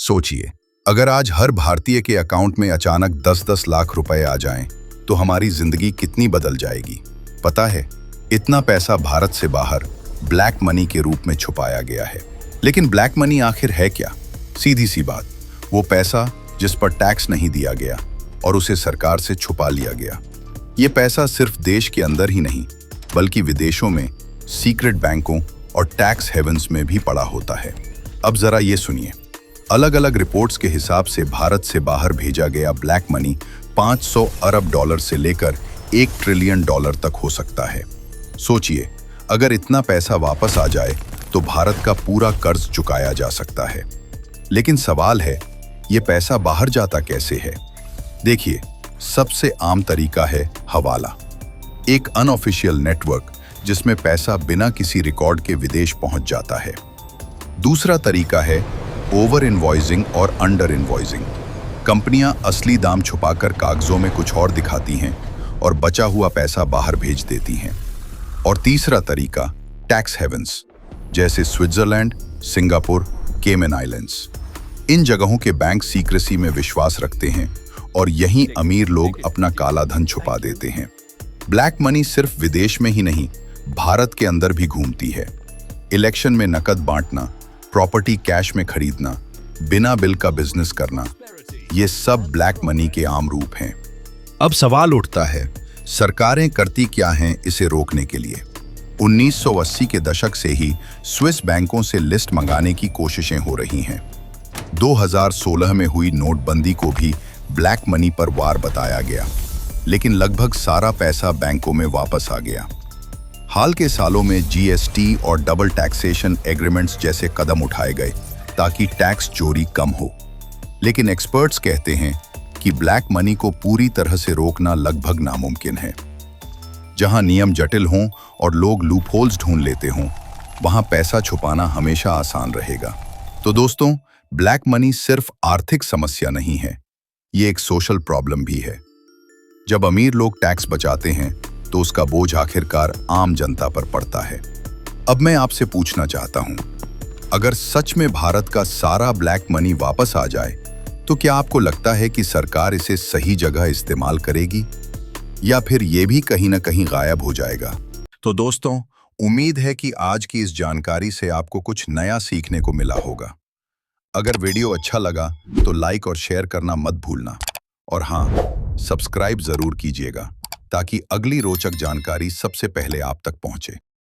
सोचिए, अगर आज हर भारतीय के अकाउंट में अचानक 10-10 लाख रुपए आ जाएं, तो हमारी जिंदगी कितनी बदल जाएगी। पता है, इतना पैसा भारत से बाहर ब्लैक मनी के रूप में छुपाया गया है। लेकिन ब्लैक मनी आखिर है क्या? सीधी सी बात, वो पैसा जिस पर टैक्स नहीं दिया गया और उसे सरकार से छुपा लिया गया। ये पैसा सिर्फ देश के अंदर ही नहीं, बल्कि विदेशों में सीक्रेट बैंकों और टैक्स हेवन्स में भी पड़ा होता है। अब जरा ये सुनिए, अलग अलग रिपोर्ट्स के हिसाब से भारत से बाहर भेजा गया ब्लैक मनी 500 अरब डॉलर से लेकर 1 ट्रिलियन डॉलर तक हो सकता है। सोचिए, अगर इतना पैसा वापस आ जाए तो भारत का पूरा कर्ज चुकाया जा सकता है। लेकिन सवाल है, ये पैसा बाहर जाता कैसे है? देखिए, सबसे आम तरीका है हवाला, एक अनऑफिशियल नेटवर्क जिसमें पैसा बिना किसी रिकॉर्ड के विदेश पहुंच जाता है। दूसरा तरीका है ओवर इनवॉइसिंग और अंडर इनवॉइसिंग। कंपनियां असली दाम छुपाकर कागजों में कुछ और दिखाती हैं और बचा हुआ पैसा बाहर भेज देती हैं। और तीसरा तरीका टैक्स हेवन्स, जैसे स्विट्जरलैंड, सिंगापुर, केमन आइलैंड्स। इन जगहों के बैंक सीक्रेसी में विश्वास रखते हैं और यहीं अमीर लोग अपना काला धन छुपा देते हैं। ब्लैक मनी सिर्फ विदेश में ही नहीं, भारत के अंदर भी घूमती है। इलेक्शन में नकद बांटना, प्रॉपर्टी कैश में खरीदना, बिना बिल का बिजनेस करना, ये सब ब्लैक मनी के आम रूप हैं। अब सवाल उठता है, सरकारें करती क्या हैं इसे रोकने के लिए? 1980 के दशक से ही स्विस बैंकों से लिस्ट मंगाने की कोशिशें हो रही हैं। 2016 में हुई नोटबंदी को भी ब्लैक मनी पर वार बताया गया, लेकिन लगभग सारा पैसा बैंकों में वापस आ गया। हाल के सालों में जीएसटी और डबल टैक्सेशन एग्रीमेंट्स जैसे कदम उठाए गए ताकि टैक्स चोरी कम हो। लेकिन एक्सपर्ट्स कहते हैं कि ब्लैक मनी को पूरी तरह से रोकना लगभग नामुमकिन है। जहां नियम जटिल हों और लोग लूपहोल्स ढूंढ लेते हों, वहां पैसा छुपाना हमेशा आसान रहेगा। तो दोस्तों, ब्लैक मनी सिर्फ आर्थिक समस्या नहीं है, ये एक सोशल प्रॉब्लम भी है। जब अमीर लोग टैक्स बचाते हैं तो उसका बोझ आखिरकार आम जनता पर पड़ता है। अब मैं आपसे पूछना चाहता हूं, अगर सच में भारत का सारा ब्लैक मनी वापस आ जाए, तो क्या आपको लगता है कि सरकार इसे सही जगह इस्तेमाल करेगी या फिर ये भी कहीं ना कहीं गायब हो जाएगा? तो दोस्तों, उम्मीद है कि आज की इस जानकारी से आपको कुछ नया सीखने को मिला होगा। अगर वीडियो अच्छा लगा तो लाइक और शेयर करना मत भूलना। और हाँ, सब्सक्राइब जरूर कीजिएगा ताकि अगली रोचक जानकारी सबसे पहले आप तक पहुंचे।